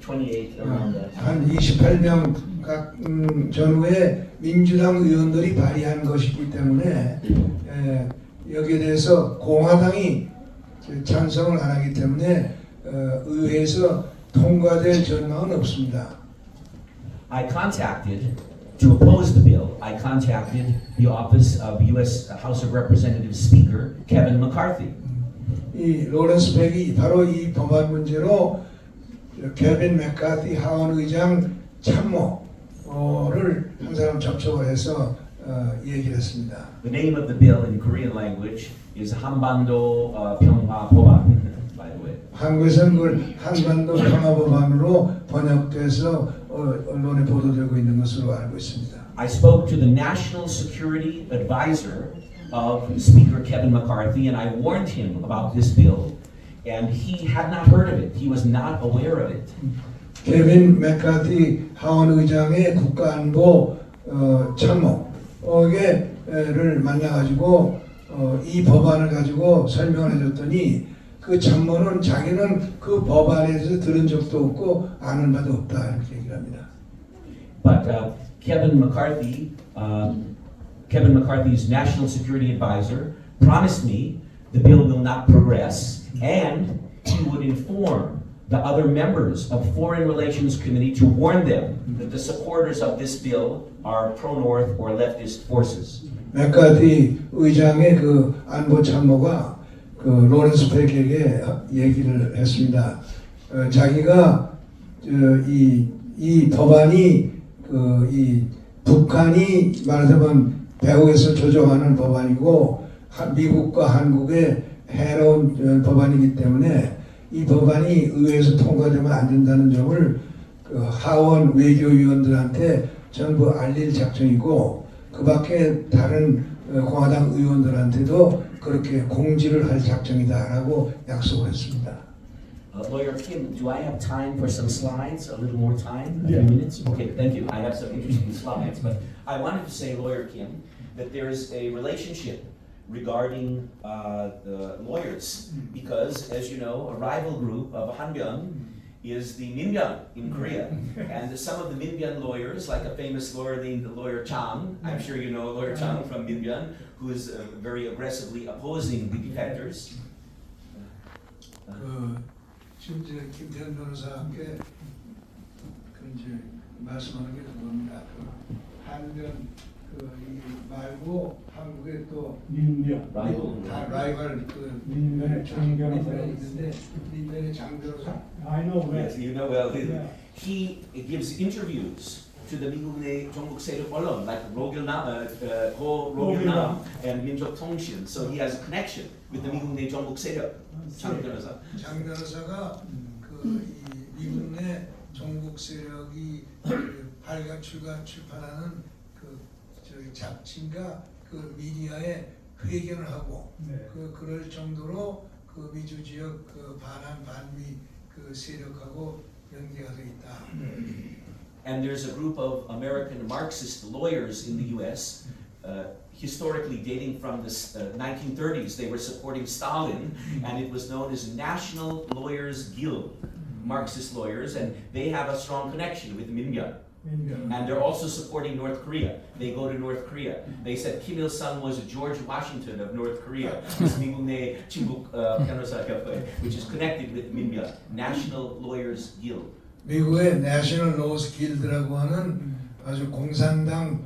28 around that. 한 28명 각 전후에 민주당 의원들이 발의한 것이기 때문에 여기에 대해서 공화당이 찬성을 안 하기 때문에 의회에서 통과될 전망은 없습니다. I contacted, to oppose the bill, I contacted the office of U.S. House of Representatives Speaker Kevin McCarthy. 이 로렌스 팩이 바로 이 법안 문제로 케빈 맥카티 하원 의장 참모를 한 사람 접촉을 해서 얘기를 했습니다. The name of the bill in Korean language is 한반도 평화 법안, by the way. 한국에서는 그걸 한반도 평화 법안으로 번역돼서 언론에 보도되고 있는 것으로 알고 있습니다. I spoke to the National Security Advisor of Speaker Kevin McCarthy, and I warned him about this bill, and he had not heard of it. He was not aware of it. 케빈 맥카티 하원 의장의 국가안보 참모를 만나가지고 이 법안을 가지고 설명을 해줬더니 그 참모는 자기는 그 법안에 대해서 들은 적도 없고 아는 바도 없다 이렇게 얘기를 합니다. But Kevin McCarthy's National Security Advisor promised me the bill will not progress, and he would inform the other members of Foreign Relations Committee to warn them that the supporters of this bill are pro-North or leftist forces. 맥카티 의장의 그 안보 참모가 그 로렌스 팩에게 얘기를 했습니다. 자기가 이 법안이 이 북한이 말하자면 배후에서 조종하는 법안이고 미국과 한국의 해로운 법안이기 때문에 이 법안이 의회에서 통과되면 안 된다는 점을 그 하원 외교위원들한테 전부 알릴 작정이고 그 밖에 다른 공화당 의원들한테도 그렇게 공지를 할 작정이다라고 약속을 했습니다. Lawyer Kim, do I have time for some slides? A little more time? A Yeah. few minutes? Okay, thank you. I have some interesting slides, but I wanted to say, Lawyer Kim, that there is a relationship regarding the lawyers, because, as you know, a rival group of Hanbyun is the Minbyun in Korea, and some of the Minbyun lawyers, like a famous lawyer named Lawyer Chang, I'm sure you know Lawyer Chang from Minbyun, who is very aggressively opposing the defectors. 지금 이제 김태현 변호사께 이제 말씀하는 게 그겁니다. 한면 이 말고 한국에 또 민변. 라이벌 민변의 장 변호사가 있는데 민변의 장 변호사. I know that. Yes, you know well. Yeah. He gives interviews to the 미국 내 종북세력 언론, like Go Rogyalnam and 민족 통신. So he has a connection with the 미국 내 종북세력. 장 변호사. 장 변호사가 이 미국 내 종북 세력이 발간 출판하는 저기 잡지인가 그 미디어에 회견을 하고 네. 그럴 정도로 그 미주 지역 반한 반미 세력하고 연계가 돼 있다. And there's a group of American Marxist lawyers in the U.S. Historically dating from the 1930s. They were supporting Stalin, and it was known as National Lawyers Guild, Marxist lawyers, and they have a strong connection with Minbyun. 민변. And they're also supporting North Korea. They go to North Korea. They said Kim Il-sung was George Washington of North Korea. This 미국 내 친북 변호사 협회, which is connected with Minbyun, National Lawyers Guild. 미국의 내셔널 로스 길드라고 하는 아주 공산당을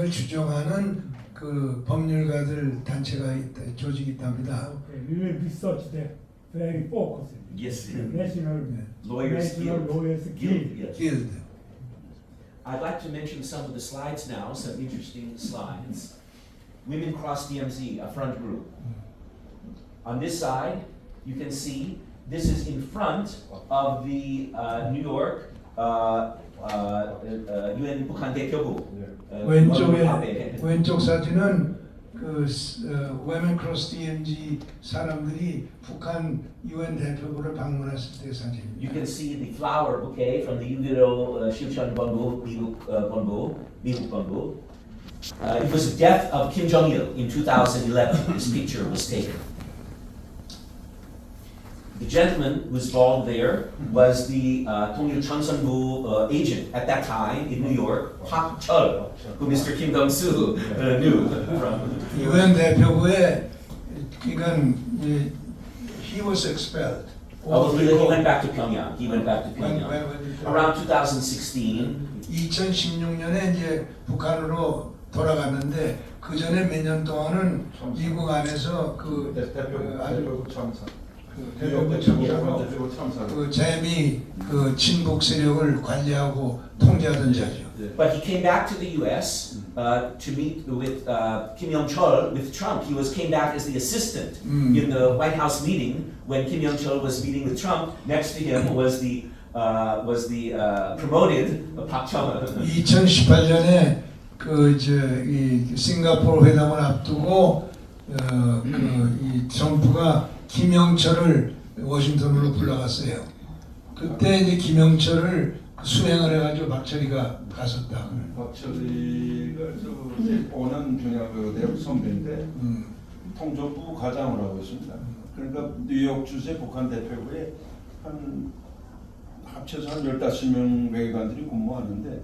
주장하는 그 법률가들 단체가 있다, 조직이 있답니다. Okay, we will research that very focused. Yes, National Lawyers National Guild. Lawyers Guild. Yes. 길드. I'd like to mention some of the slides now, some interesting slides. Women Cross DMZ, a front group. On this side, you can see this is in front of the New York UN 북한 대표부. 왼쪽 사진은 그 Women Cross DMZ 사람들이 북한 UN 대표부를 방문했을 때 사진입니다. You can see the flower bouquet from the Yugiro Shilcheon 본부, 미국 본부. It was the death of Kim Jong-il in 2011. This picture was taken. The gentleman who was involved there was the 통일 천선부 agent at that time in New York, Pak Chul, who Mr. Kim Dong-soo knew from. 유엔 대표부에 그러니까 he was expelled. Oh, he went back to Pyongyang. He went back to Pyongyang. Around 2016. 2016년에 이제 북한으로 돌아갔는데 그 전에 몇 년 동안은 미국 안에서 그 대표부 참사. 대표부 참사 그 재미 그 친북 세력을 관리하고 통제하던 자죠. But he came back to the U.S. To meet with Kim Yong-chol with Trump. He came back as the assistant in the White House meeting when Kim Yong-chol was meeting with Trump. Next to him was the promoted Pak Chul. 2018년에 이 싱가포르 회담을 앞두고 이 트럼프가 김영철을 워싱턴으로 불러갔어요. 그때 이제 김영철을 수행을 해가지고 박철희가 갔었다. 박철희가 오는 평양 대학 선배인데 통전부 과장을 하고 있습니다. 그러니까 뉴욕 주재 북한 대표부에 한 합쳐서 한 15명 외교관들이 근무하는데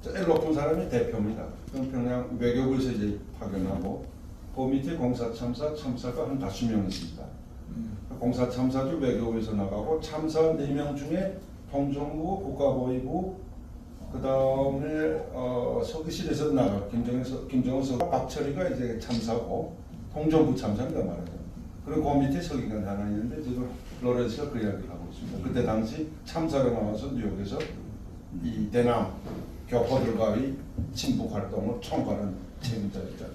제일 높은 사람이 대표입니다. 그럼 평양 외교부에서 이제 파견하고 그 밑에 공사참사 참사가 한 5명 있습니다. 공사참사도 외교부에서 나가고 참사 4명 중에 통정부, 국가보위부, 그 다음에 서기실에서 나가 김정은 서 박철희가 이제 참사고 통정부 참사입니다 말하자면. 그리고 그 밑에 서기관 하나 있는데 지금 로렌스가 그 이야기를 하고 있습니다. 그때 당시 참사가 나와서 뉴욕에서 이 대남 교포들과의 친북 활동을 총괄한 책임자입니다.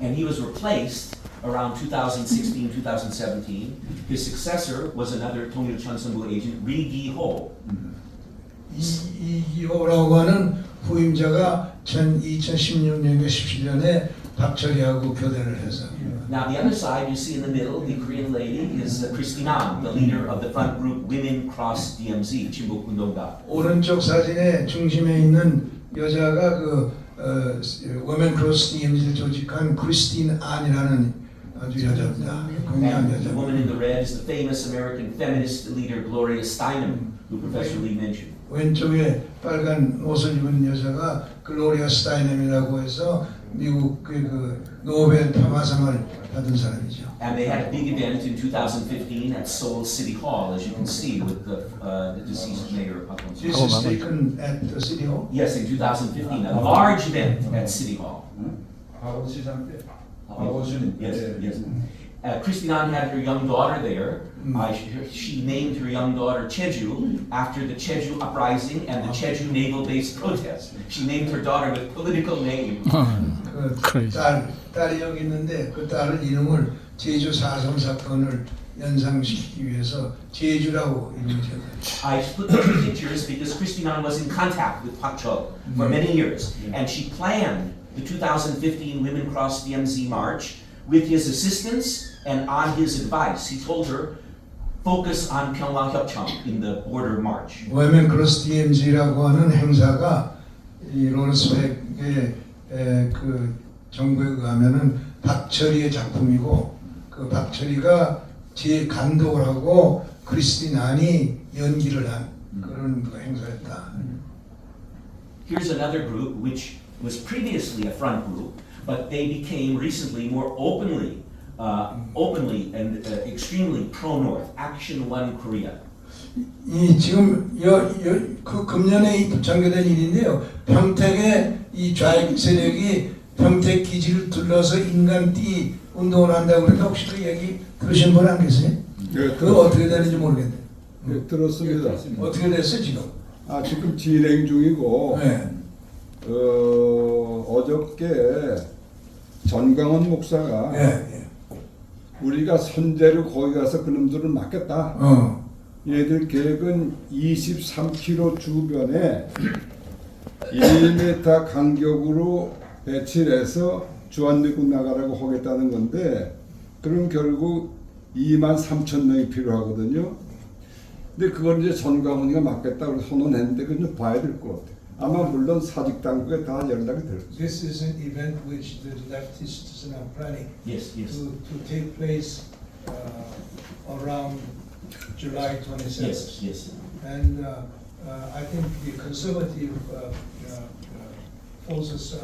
And he was replaced around 2016, 2017. His successor was another 통일 천선부 agent, Ri Gi-ho. 이기호라고 하는 후임자가 2016년에 17년에 박철희하고 교대를 해서. Now the other side you see in the middle, the Korean lady is Christine An, the leader of the front group Women Cross DMZ, 친북 운동가. 오른쪽 사진의 중심에 있는 여자가 Women Cross DMZ를 조직한 크리스틴 안이라는 아주 여자입니다. 굉장한 And 여자. the woman in the red is the famous American feminist leader Gloria Steinem, who Professor Lee mentioned. 왼쪽에 빨간 옷을 입은 여자가 글로리아 스타이넴이라고 해서 미국 그 노벨 평화상을 받은 사람이죠. And they had a big event in 2015 at Seoul City Hall, as you can see, with the deceased mayor. This is taken at the City Hall. Yes, in 2015, a large event at City Hall. 하원 시장 때 Yes. Christine An had her young daughter there. She named her young daughter Cheju after the Cheju uprising and the Cheju naval base protest. She named her daughter with political name. 딸이 여기 있는데 그 딸을 이름을 제주 4.3 사건을 연상시키기 위해서 제주라고 이름을 지었어요. I put the two pictures because Christine An was in contact with Pak Chul for many years, and she planned the 2015 Women Cross DMZ March with his assistance and on his advice. He told her, focus on Pyeongwang-Hyopcheong in the border march. Women Cross DMZ라고 하는 행사가 이 로렌스 팩의 그 정부에 의하면은 박철희의 작품이고 그 박철희가 제 감독을 하고 크리스틴 안이 연기를 한 그런 그 행사였다. Here's another group which was previously a front group, but they became recently more openly and extremely pro-North. Action One Korea. 이 지금 그 금년에 전개된 일인데요. 평택의 이 좌익 세력이 평택 기지를 둘러서 인간띠 운동을 한다고 그러는데 혹시 그 얘기 들으신 분 안 계세요? 네, 그거 어떻게 되는지 모르겠네요. 네, 들었습니다. 어떻게 됐어요 지금? 지금 진행 중이고 네. 어저께 전광훈 목사가 네. 우리가 선제로 거기 가서 그놈들을 막겠다. 얘들 계획은 23km 주변에 1m 간격으로 배치를 해서 주한미군 나가라고 하겠다는 건데 그럼 결국 23,000명이 필요하거든요. 근데 그걸 이제 전광훈이가 막겠다고 선언했는데 그건 좀 봐야 될 것 같아요. 아마 물론 사직 당국에 다 연락이 될 거예요. This is an event which the leftists are now planning Yes. to take place around July 27th. Yes, yes. And I think the conservative forces,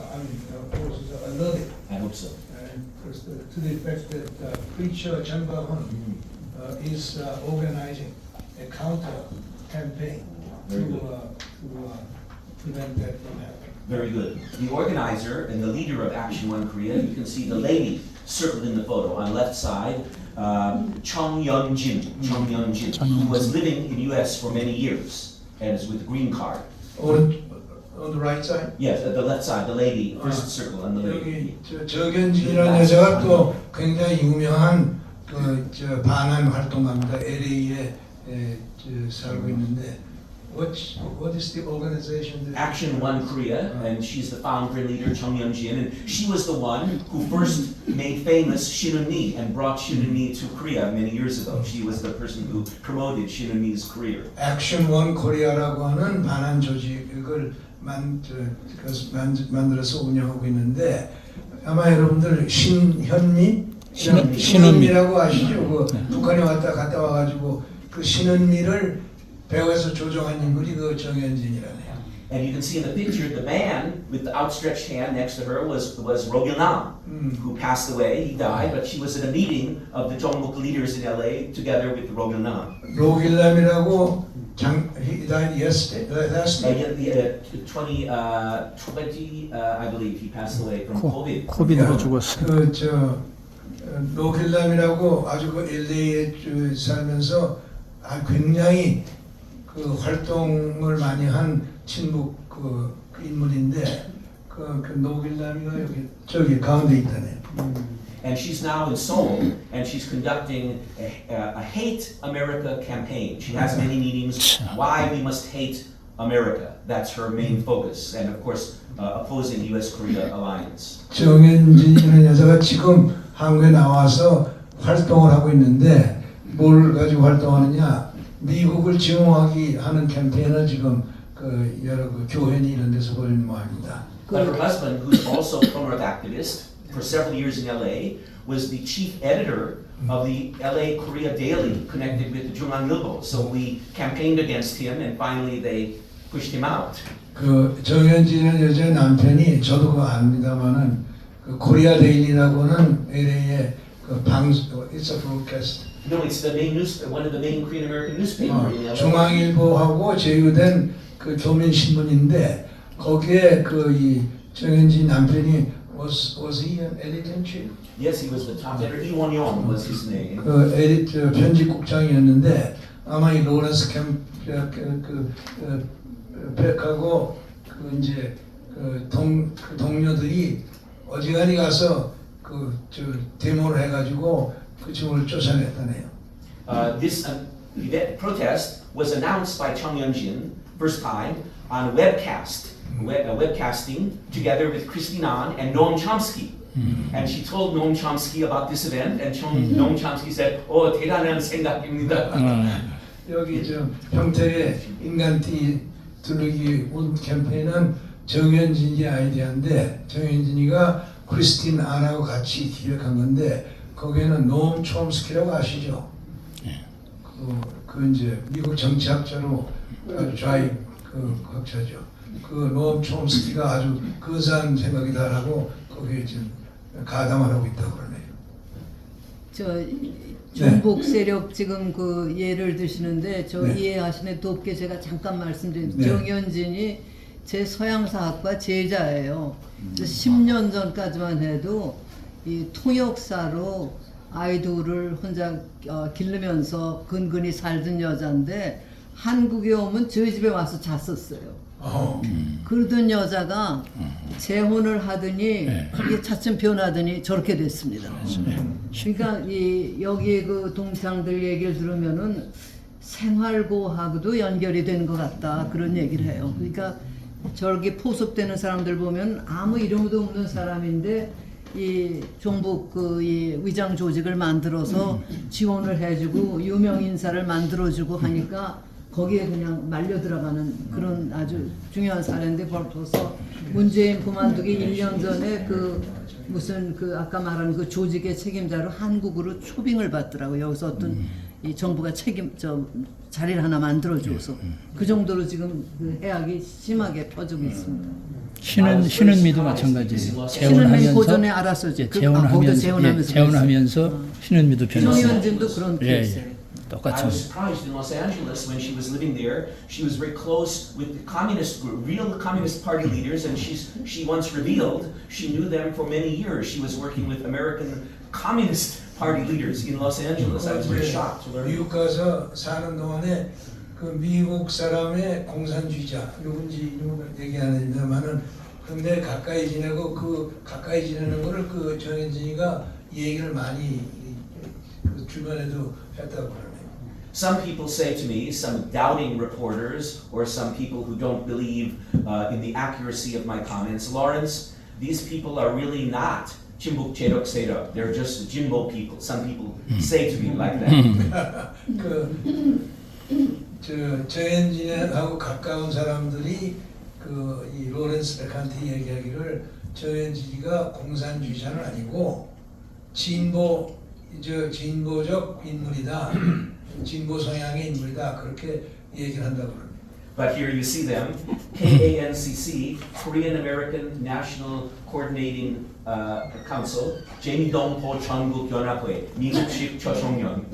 forces are alerted. I hope so. And to the effect that preacher Chang Ba-hun is organizing a counter campaign Very to good. prevent that from happening. Very good. The organizer and the leader of Action One Korea, you can see the lady circled in the photo on left side, Chung Yeon-jin, who was living in U.S. for many years and is with a green card. On the right side? Yes, at the left side, the lady, first circle on the lady. 여기 정현진이라는 여자가 또 굉장히 유명한 반환 활동가입니다. LA에 살고 있는데 what is the organization? Action One Korea, and she's the founder and leader, Chung Yeon-jin, and she was the one who first made famous Shin Eun-mi and brought Shin Eun-mi to Korea many years ago. She was the person who promoted Shin Eun-mi's career. 액션 원 코리아라고 하는 반환 조직을 만들어서 운영하고 있는데 아마 여러분들 신현미라고 아시죠? 그 북한에 갔다 와가지고 그 신현미를 배후에서 조종한 인물이 그 정현진이라네요. And you can see in the picture, the man with the outstretched hand next to her was Ro Gyal-nam, who passed away. He died, but she was at a meeting of the Jongbuk leaders in LA together with Ro Gyal-nam. 로길남이라고 he died yesterday, last year. 2020, I believe, he passed away from COVID. 코비드로 죽었어. 로길남이라고 아주 그 LA에 살면서 굉장히 그 활동을 많이 한 친북 그 인물인데 그 노길남이가 저기 가운데 있다네요. And she's now in Seoul, and she's conducting a Hate America campaign. She has many meetings, why we must hate America. That's her main focus, and of course, opposing U.S.-Korea alliance. 정현진이라는 여자가 지금 한국에 나와서 활동을 하고 있는데 뭘 가지고 활동하느냐? 미국을 증오하기 하는 캠페인을 지금 그 여러 그 교회니 이런 데서 벌이는 모양입니다. But her husband, who's also a pro-North activist, for several years in LA, was the chief editor of the LA Korea Daily, connected with the 중앙일보. So we campaigned against him, and finally they pushed him out. 그 정현진의 여자의 남편이 저도 그거 압니다만은 그 코리아 데일리라고는 LA의 그 방송, it's a broadcast. No, it's the main one of the main Korean American newspapers in LA. 중앙일보하고 제휴된 그 교민 신문인데 거기에 그 이 정현진 남편이 was he an editor-in-chief? Yes, he was the top editor. Lee Won-young was his name. 그 에디터 편집국장이었는데 아마 이 로렌스 팩하고 그 이제 그 동료들이 어지간히 가서 그 저 데모를 해가지고 그 친구를 쫓아냈다네요. This protest was announced by Chung Yeon-jin first time on a webcasting together with Christine An and Noam Chomsky. And she told Noam Chomsky about this event, and Noam Chomsky said, 대단한 생각입니다. 여기 저 평택의 인간띠 두르기 온 캠페인은 정현진이 아이디어인데 정현진이가 크리스틴 안하고 같이 기획한 건데 거기에는 노엄 촘스키라고 아시죠? 그 이제 미국 정치학자로 아주 좌익 그 학자죠. 그 노엄 촘스키가 아주 근사한 생각이다라고 거기에 지금 가담을 하고 있다고 그러네요. 저 종북세력 지금 그 예를 드시는데 저 이해하시는 돕게 제가 잠깐 말씀드린 정현진이 제 서양사학과 제자예요. 10년 전까지만 해도 이 통역사로 아이돌을 혼자 기르면서 근근히 살던 여자인데 한국에 오면 저희 집에 와서 잤었어요. 그러던 여자가 재혼을 하더니 이게 차츰 변하더니 저렇게 됐습니다. 그러니까 여기 그 동창들 얘기를 들으면은 생활고하고도 연결이 되는 것 같다 그런 얘기를 해요. 그러니까 저렇게 포섭되는 사람들 보면 아무 이름도 없는 사람인데 이 종북 이 위장 조직을 만들어서 지원을 해주고 유명 인사를 만들어주고 하니까 거기에 그냥 말려 들어가는 그런 아주 중요한 사례인데 벌써 문재인 그만두기 1년 전에 그 무슨 그 아까 말한 그 조직의 책임자로 한국으로 초빙을 받더라고요. 여기서 어떤 이 정부가 자리를 하나 만들어줘서 그 정도로 지금 그 해악이 심하게 퍼지고 있습니다. 신은미도 마찬가지예요. 신은미 고전에 알아서 거기도 재혼하면서 재혼하면서 신은미도 변했어요. 정현진도 그런 케이스예요. I 똑같죠. was surprised in Los Angeles when she was living there. She was very close with the communist group, real Communist Party leaders, and she once revealed she knew them for many years. She was working with American Communist Party leaders in Los Angeles. I was very shocked to learn. 미국 가서 사는 동안에 그 미국 사람의 공산주의자 누군지 이름을 얘기 안 합니다만은 근데 가까이 지내고 그 가까이 지내는 거를 그 정현진이가 얘기를 많이 그 주변에도 했다고 그러네요. Some people say to me, some doubting reporters or some people who don't believe in the accuracy of my comments, Lawrence, these people are really not 종북세력. They're just 진보 people. Some people say to me like that. 정현진하고 가까운 사람들이 이 로렌스 백한테 얘기하기를 정현진이가 공산주의자는 아니고 진보적 인물이다. 진보 성향의 인물이다. 그렇게 얘기를 한다고 합니다. But here you see them, KANCC, Korean American National Coordinating Council, 제미동포 전국연합회, 미국식 저청년,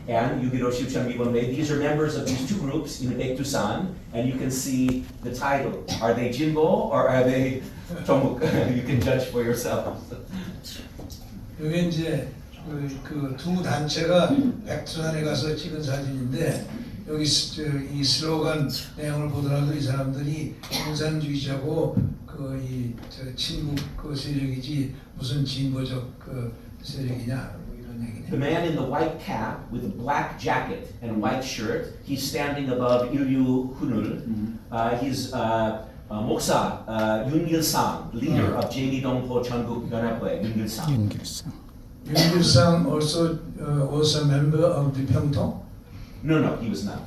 and 6.15 실천위원회. These are members of these two groups in Baekdusan, and you can see the title. Are they 진보 or are they 종북? You can judge for yourself. 이게 이제 그 두 단체가 백두산에 가서 찍은 사진인데 여기 이 슬로건 내용을 보더라도 이 사람들이 공산주의자고 이 친북 그 세력이지 무슨 진보적 그 세력이냐 뭐 이런 얘기네. The man in the white cap with a black jacket and white shirt, he's standing above Ilyu Hunul. He's 목사 윤길상, leader of 제미동포 전국연합회 윤길상. 윤길상 also was a member of the 평통? No, he was not.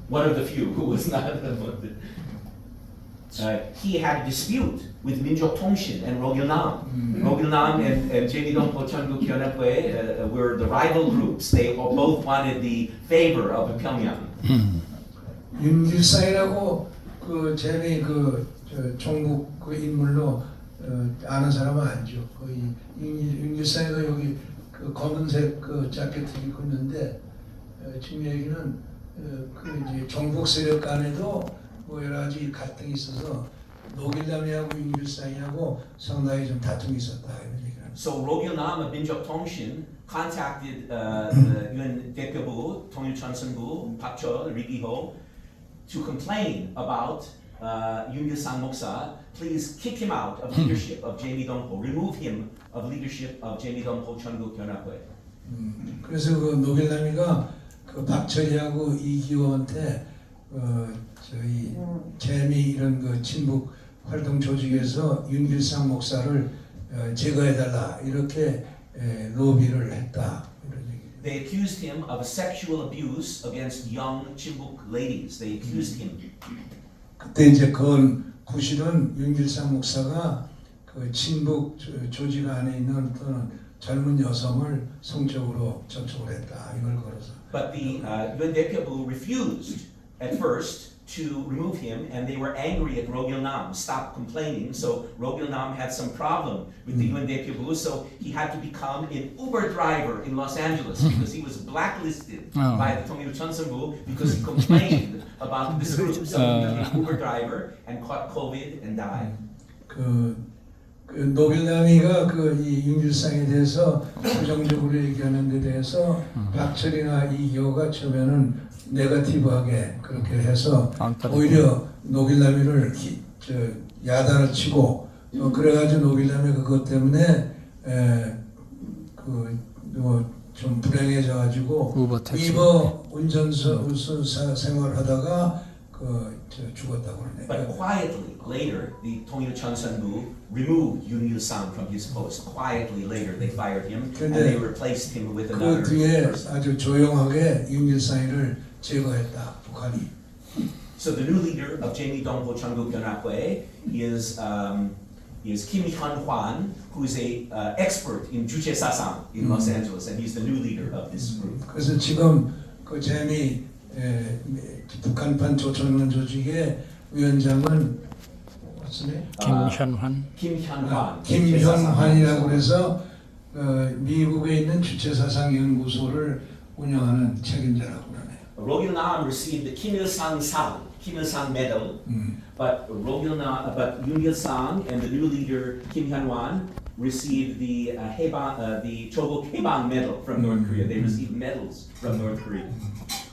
One of the few who was not. He had a dispute with 민족통신 and Rogilnam. Rogilnam and 제미동포 전국연합회 were the rival groups. They both wanted the favor of Pyongyang. 윤길상이라고 그 제미 종북 그 인물로 아는 사람은 아니죠. 윤길상이가 여기 그 검은색 그 자켓을 입고 있는데 지금 얘기는 그 이제 종북 세력 간에도 뭐 여러 가지 갈등이 있어서 노길남이하고 윤길상이하고 상당히 좀 다툼이 있었다 이런 얘기를 합니다. So Rogilnam of 민족통신 contacted the UN 대표부, 통일전선부, 박철, 리기호 to complain about Yoon-gil-sang Moksa. Please kick him out of leadership of 제미동포. Remove him of leadership of 제미동포 전국연합회. 그래서 그 노길남이가 그 박철이하고 이기호한테 저희 재미 이런 그 친북 활동 조직에서 윤길상 목사를 제거해달라 이렇게 로비를 했다 이런 얘기. They accused him of sexual abuse against young 친북 ladies. They accused him. 그때 이제 그건 구실은 윤길상 목사가 그 친북 조직 안에 있는 어떤 젊은 여성을 성적으로 접촉을 했다 이걸 걸어서. But the UN 대표부 refused at first to remove him, and they were angry at Rogilnam. Stop complaining. So Rogilnam had some problem with the UN 대표부, so he had to become an Uber driver in Los Angeles because he was blacklisted by the 통일전선부 because he complained about this group. So he became an Uber driver and caught COVID and died. 그 노길남이가 이 윤길상에 대해서 부정적으로 얘기하는 데 대해서 박철이나 이기호가 처음에는 네거티브하게 그렇게 해서 오히려 노길남이를 야단을 치고 그래가지고 노길남이 그것 때문에 좀 불행해져가지고 위버 운전사 생활하다가 죽었다고 그러네. But quietly later, the 통일전선부 removed Yoon-gil-sang from his post. Quietly later, they fired him and they replaced him with another 그 뒤에 person. 아주 조용하게 윤길상이를 제거했다 북한이. So the new leader of 제미동포 전국연합회 is Kim Hyun-hwan, who is a expert in 주체 사상 in Los Angeles, and he's the new leader of this group. 그래서 지금 그 재미 북한판 조천원 조직의 위원장은 김현환. 김현환이라고 그래서 미국에 있는 주체사상연구소를 운영하는 책임자라고 그러네요. Rogyal-nam received the Kim Il-sung Medal, but Yoon Il-sung and the new leader Kim Hyun-wan received the Chogo Haebang Medal from North Korea. They received medals from North Korea.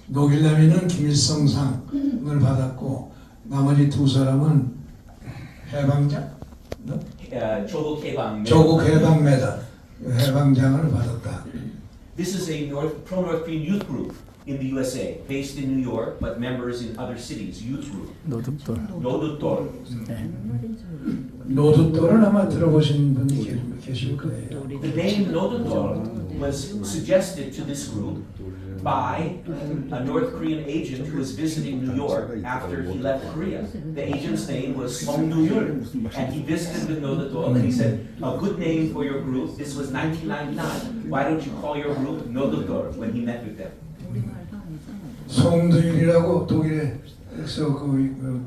노길남이는 김일성상을 받았고 나머지 두 사람은 해방장? Chogo Haebang Medal. 조국 해방 메달 해방장을 받았다. This is a pro-North Korean youth group in the USA, based in New York, but members in other cities. Youth group. 노득돌. 노득돌. 네. 노두돌은 아마 들어보신 분이 계실 거예요. The name 노득돌 was suggested to this group by a North Korean agent who was visiting New York after he left Korea. The agent's name was Song Do-yul, and he visited with 노득돌, and he said, a good name for your group. This was 1999. Why don't you call your group 노득돌 when he met with them? 송두율이라고 독일에서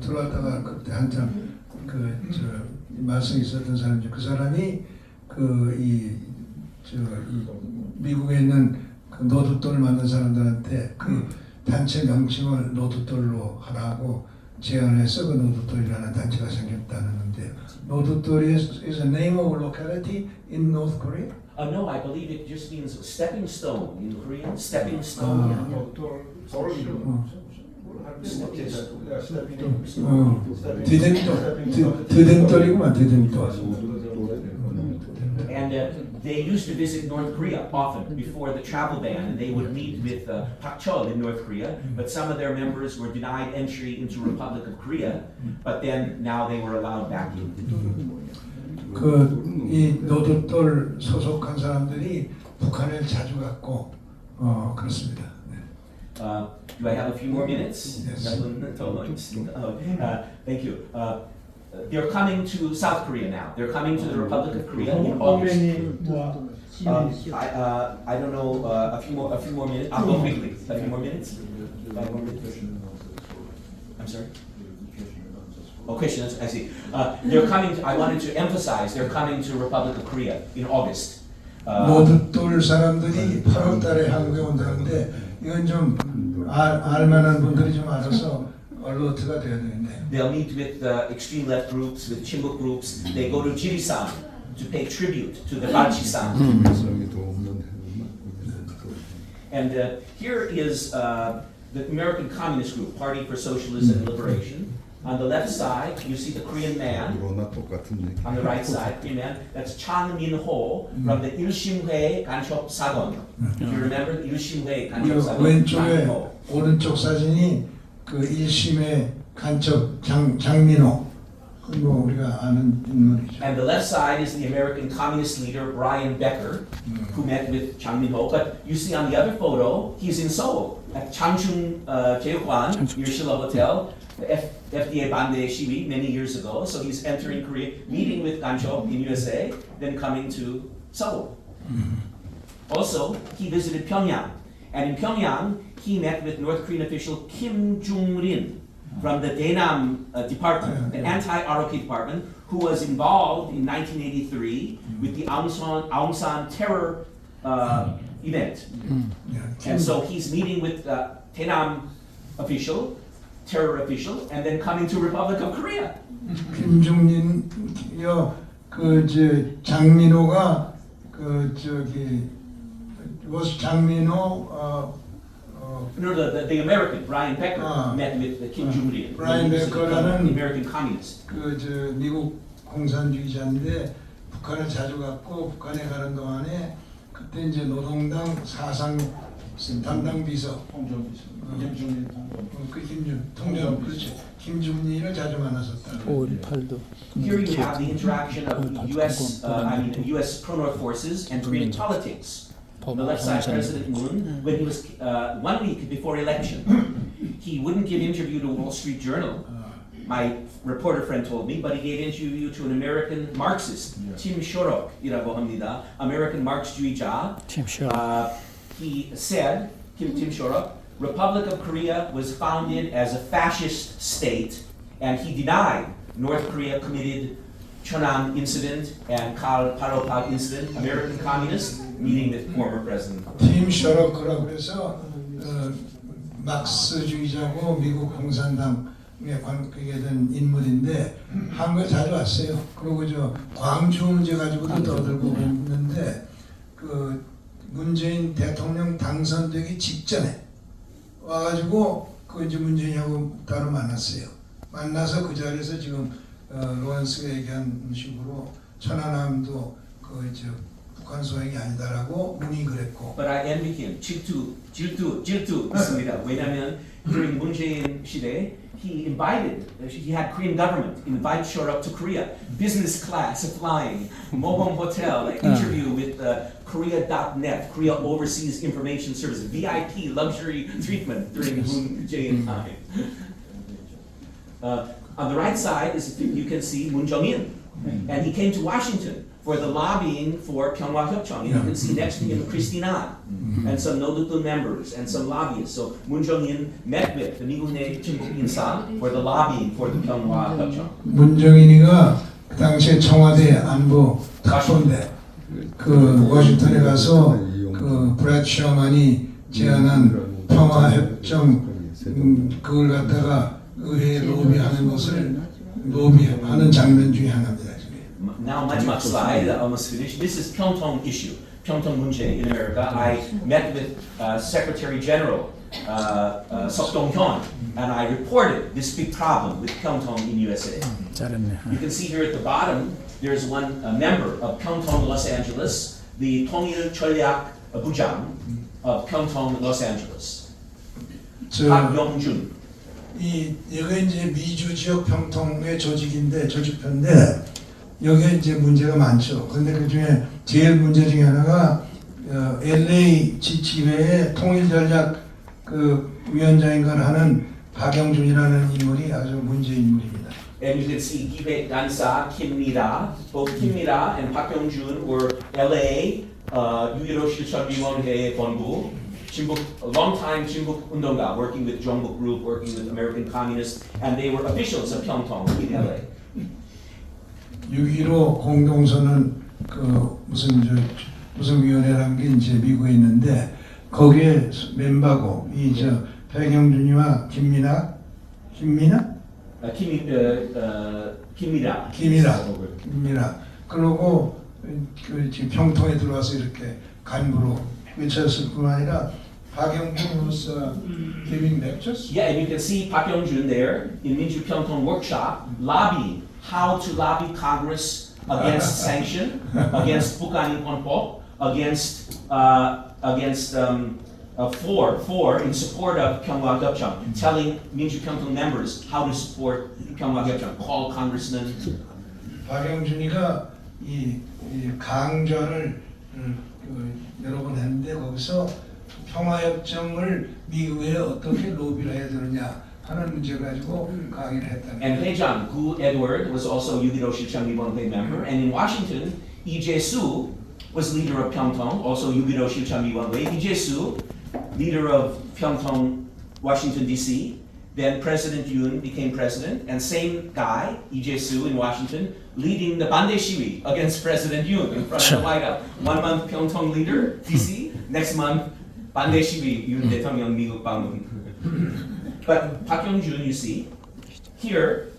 들어왔다가 그때 한참 말썽 있었던 사람이죠. 그 사람이 미국에 있는 그 노두돌을 만든 사람들한테 그 단체 명칭을 노두돌로 하라고 제안해서 그 노두돌이라는 단체가 생겼다는데 노두돌이 is a name of a locality in North Korea? No, I believe it just means stepping stone in Korean. Stepping stone. 드댕돌이구만 드댕돌. And they used to visit North Korea often before the travel ban, and they would meet with Pak Chol in North Korea. But some of their members were denied entry into Republic of Korea, but then now they were allowed back in. 이 노두돌 소속한 사람들이 북한을 자주 갔고 그렇습니다. 네. Do I have a few more minutes? Yes. Thank you. They're coming to South Korea now. They're coming to the Republic of Korea in How August. many I don't know. A few more minutes. I'll go quickly. A few more minutes. 5 more minutes. I'm sorry. Oh, questions. I see. They're coming. I wanted to emphasize. They're coming to Republic of Korea in August. 노두돌 사람들이 8월달에 한국에 온다는데 이건 좀 알만한 분들이 좀 알아서 얼러트가 돼야 되겠네요. They'll meet with extreme left groups, with Chimbuk groups. They go to Jirisan to pay tribute to the Bachisan. And here is the American Communist Group, Party for Socialism and Liberation. On the left side, you see the Korean man. On the right side, Korean man. That's Chang Min-ho from the 일심회 간첩 사건. Do you remember 일심회 간첩 사건? 왼쪽에 오른쪽 사진이 그 1심의 간첩 장민호. 뭐 우리가 아는 인물이죠. And the left side is the American Communist leader Brian Becker, who met with Chang Min-ho. But you see on the other photo, he's in Seoul at Changchun Jaekwan Yershila Hotel, the FDA Bande Shiwi many years ago. So he's entering Korea, meeting with Ganchop in USA, then coming to Seoul. Also, he visited Pyongyang, and in Pyongyang, he met with North Korean official Kim Jung-rin from the Daenam department, the anti-ROK department, who was involved in 1983 with the Aung San terror event. And so he's meeting with Daenam official, terror official, and then coming to Republic of Korea. 김중린요 장민호가 was 장민호 No, the American Brian Becker met with Kim Jong-un. Brian Becker라는 the American communist. 미국 공산주의자인데 북한을 자주 갔고 북한에 가는 동안에 그때 이제 노동당 사상 담당 비서 김중린 통전 그렇지 김중린을 자주 만났었다. 5.18도. Here you have the interaction of U.S. pro-North forces and Korean politics. On the left side, President Moon, when he was 1 week before election, he wouldn't give interview to Wall Street Journal. My reporter friend told me, but he gave interview to an American Marxist, Tim Shorrock이라고 합니다. American Marx주의자. Tim Shorrock. He said, Tim Shorrock, Republic of Korea was founded as a fascist state, and he denied North Korea committed Cheonan incident and Kal Paropag incident, American communists meeting with former President. 팀 셔러크라고 그래서 막스주의자고 미국 공산당에 관계가 된 인물인데 한국에 자주 왔어요. 그리고 저 광주 문제 가지고도 떠들고 있는데 그 문재인 대통령 당선되기 직전에 와가지고 그 이제 문재인하고 따로 만났어요. 만나서 그 자리에서 지금 로렌스가 얘기한 식으로 천안함도 그 이제 북한 소행이 아니다라고 문의를 했고. But I envy him. 질투 있습니다. 왜냐하면 during 문재인 시대 he had Korean government invite showed up to Korea, business class flying, Mohong Hotel, interview with Korea.net, Korea Overseas Information Service, VIP luxury treatment during Moon Jae-in time. On the right side is you can see Moon Jong-in, and he came to Washington for the lobbying for Pyeonghwa Hyokcheong. You can see next to him Christine An and some notable members and some lobbyists. So Moon Jong-in met with the 미국 내 친북 인사 for the lobbying for the Pyeonghwa Hyokcheong. 문정인이가 그 당시에 청와대 안보 특보인데 그 워싱턴에 가서 그 브렛 셔먼이 제안한 평화협정 그걸 갖다가 의회에 로비하는 것을 로비하는 장면 중에 하나입니다. Now 마지막 slide, almost finished. This is Pyeongtaek issue, Pyeongtaek 문제 in America. I met with Secretary General Seok Dong-hyun, and I reported this big problem with Pyeongtaek in USA. 잘했네. You can see here at the bottom, there's one member of Pyeongtaek, Los Angeles, the 통일 전략 부장 of Pyeongtaek, Los Angeles, 박영준. 여기 이제 미주 지역 평통의 조직표인데 여기에 이제 문제가 많죠. 그런데 그 중에 제일 문제 중에 하나가 LA 지치회의 통일전략 그 위원장인가 하는 박영준이라는 인물이 아주 문제 인물입니다. And you can see Gibe Gansa, Kim Mira, both Kim Mira and Park Young-jun were LA, 6.15 실천위원회의 본부, long-time Jinbuk 운동가, working with Jongbuk Group, working with American communists, and they were officials of Pyeongtaek in LA. 6.15 공동선언 그 무슨 위원회라는 게 이제 미국에 있는데 거기에 멤버고 이 저 백영준이와 김미라 그러고 그 지금 평통에 들어와서 이렇게 간부로 외쳤을 뿐만 아니라 박영준 was giving lectures. Yeah, and you can see Park Young-jun there in Minju Pyeongtaek workshop lobbying how to lobby Congress against sanction, against 북한인권, for in support of Pyeonghwa Hyokcheong, telling Minju Pyeongtaek members how to support Pyeonghwa Hyokcheong, call congressmen. 박영준이가 이 강좌를 여러 번 했는데 거기서 평화협정을 미국에 어떻게 로비를 해야 되느냐 하는 문제 가지고 강의를 했다는. And Dae-jang, Gu Edward, was also 6.15 실천위원회 member, and in Washington, Lee Jae-soo was leader of Pyeongtaek, also 6.15 실천위원회. Lee Jae-soo, leader of Pyeongtaek, Washington D.C. Then President Yoon became president, and same guy, Lee Jae-soo in Washington, leading the 반대 시위 against President Yoon in front of the White House. 1 month Pyeongtaek leader, D.C. Next month, 반대 시위, Yoon 대통령 미국 방문. But Park Young-jun, you see, here,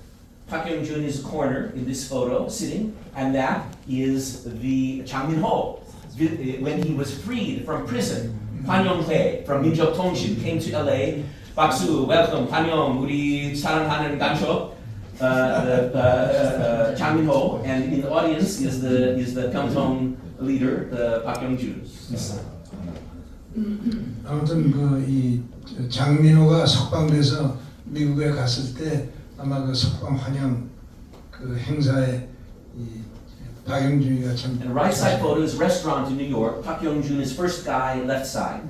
Park Young-jun is a corner in this photo, sitting, and that is the Chang Min-ho, when he was freed from prison. Hwan Yong-hae from Minjok Tongshin came to LA. 박수, welcome, 환영, 우리 사랑하는 간첩, Chang Min-ho, and in the audience is the Pyeongtaek leader, Park Young-jun. 아무튼 그 이 장민호가 석방돼서 미국에 갔을 때 아마 그 석방 환영 그 행사에 이 박영준이가 참. And right side photo is restaurant in New York. Park Young-jun is first guy, left side.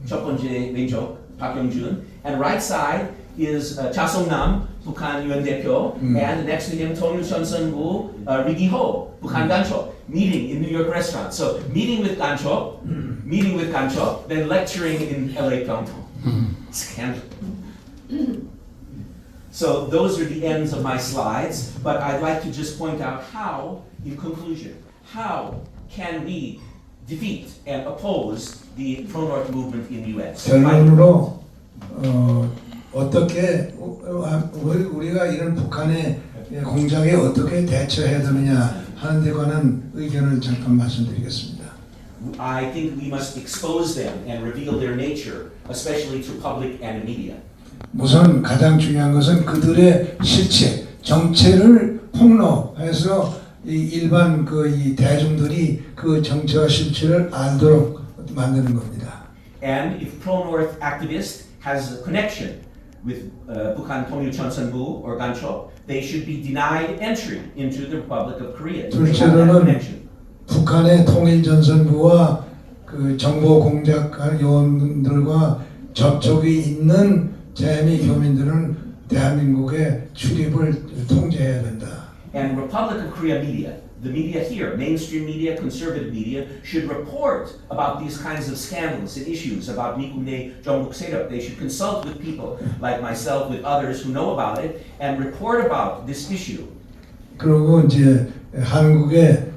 첫 번째 왼쪽 Park Young-jun. And right side is Cha Song-nam, 북한 유엔 대표, and next to him 통일전선부 Ri Gi-ho, 북한 간첩, meeting in New York restaurant. So meeting with 간첩, then lecturing in LA Pyeongtaek. Scandal. So those are the ends of my slides, but I'd like to just point out how, in conclusion, how can we defeat and oppose the pro-North movement in the U.S.? 결론으로 어떻게 우리가 이런 북한의 공작에 어떻게 대처해야 되느냐 하는 데 관한 의견을 잠깐 말씀드리겠습니다. I think we must expose them and reveal their nature, especially to public and media. 우선 가장 중요한 것은 그들의 실체, 정체를 폭로해서 이 일반 이 대중들이 그 정체와 실체를 알도록 만드는 겁니다. And if pro-North activist has a connection with Bukhan Tongil Chonsanbu or Ganchok, they should be denied entry into the Republic of Korea. They have that 둘째로는 connection. 북한의 통일전선부와 그 정보 공작 요원들과 접촉이 있는 재미 교민들은 대한민국의 출입을 통제해야 된다. And Republic of Korea media, the media here, mainstream media, conservative media, should report about these kinds of scandals and issues about 미국내 종북세력. They should consult with people like myself, with others who know about it, and report about this issue. 그리고 이제 한국의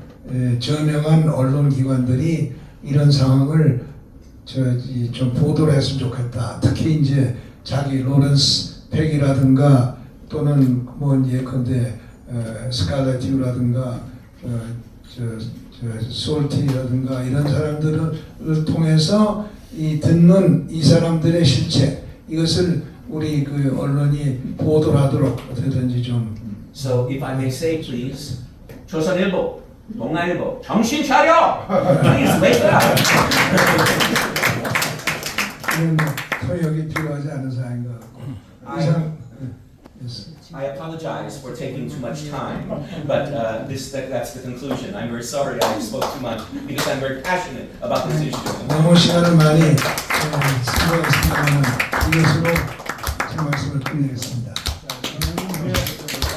저명한 언론기관들이 이런 상황을 좀 보도를 했으면 좋겠다. 특히 이제 자기 로렌스 팩이라든가 또는 뭐 예컨대 스칼렛티라든가 솔티라든가 이런 사람들을 통해서 이 듣는 이 사람들의 실체 이것을 우리 그 언론이 보도를 하도록 어떻게든지 좀. So if I may say, please, 조선일보, 동아일보, 정신 차려! Please wake up! 이런 토역이 필요하지 않은 사항인 것 같고. 이상. I apologize for taking too much time, but that's the conclusion. I'm very sorry I spoke too much because I'm very passionate about this issue. 너무 시간을 많이 쓰고있습니다만 이것으로 제 말씀을 끝내겠습니다.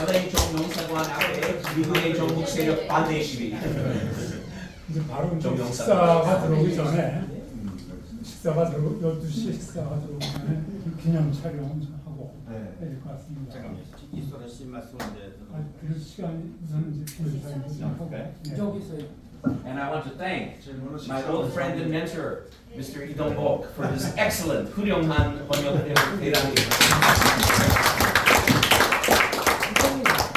LA 종용사관 앞에 미국의 종북 세력 반대 시위. 이제 바로 이제 정영사. 식사가 들어오기 전에 12시에 식사가 들어오기 전에 기념 촬영하고 해야 될 것 같습니다. 이소라 씨 말씀인데 그 시간이 우선 이제 기념 촬영 하고 저기서 And I want to thank my old friend and mentor, Mr. Idong Bok, for his excellent 훌륭한 번역 대단히